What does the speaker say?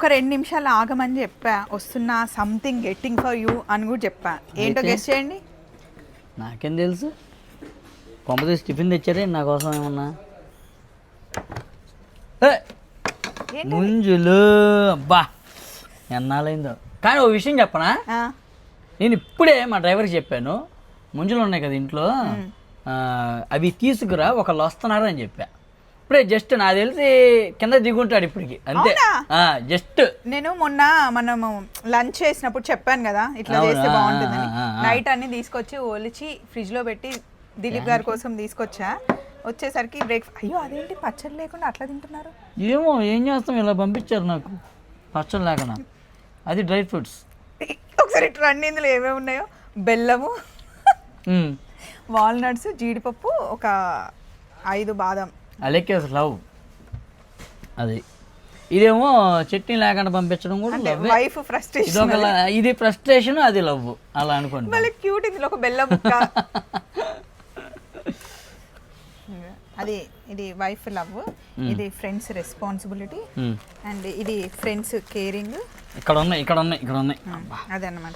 ఒక 2 నిమిషాలు ఆగమని చెప్పా, వస్తున్నా, సంథింగ్ గెట్టింగ్ ఫర్ యూ అని కూడా చెప్పా. ఏంటో గెస్ చేయండి. నాకేం తెలుసు, కొంపదీసి టిఫిన్ తెచ్చారే నా కోసం ఏమన్నా. ముంజులు, అబ్బా ఎన్నాళ్ళైందో. కానీ ఓ విషయం చెప్పనా, నేను ఇప్పుడే మా డ్రైవర్కి చెప్పాను, ముంజులు ఉన్నాయి కదా ఇంట్లో, అవి తీసుకురా, ఒకళ్ళు వస్తున్నారు అని చెప్పా. ఇప్పుడే జస్ట్ నాకు తెలిసి కింద దిగుంటాడు ఇప్పటికి, అంతే. జస్ట్ నేను మొన్న మనము లంచ్ చేసినప్పుడు చెప్పాను కదా ఇట్లా చేస్తే బాగుంటుందని. నైట్ అన్ని తీసుకొచ్చి ఒలిచి ఫ్రిడ్జ్ లో పెట్టి దిలీప్ గారి కోసం తీసుకొచ్చా. వచ్చేసరికి అయ్యో అదేంటి పచ్చడి లేకుండా అట్లా తింటున్నారు? ఏమో ఏం చేస్తాం, ఇలా పంపించారు నాకు పచ్చడి లేకుండా. అది డ్రై ఫ్రూట్స్. ఒకసారి ఇట్లా అన్ని ఇందులో ఏమేమి ఉన్నాయో, బెల్లము, వాల్నట్స్, జీడిపప్పు, ఒక 5 బాదం. అలెక్కే లవ్ అది. ఇదేమో చట్నీ లేకుండా పంపించడం కూడా లవ్. వైఫ్ ఫ్రస్ట్రేషన్, ఇది ఫ్రస్ట్రేషన్, అది లవ్, అలా అనుకోండి. మళ్ళీ క్యూట్ ఇందులో ఒక బెల్లం ముక్క. అది ఇది వైఫ్ లవ్, ఇది ఫ్రెండ్స్ రెస్పాన్సిబిలిటీ, అండ్ ఇది ఫ్రెండ్స్ కేరింగ్. ఇక్కడ ఉన్నాయి అదన్నమాట.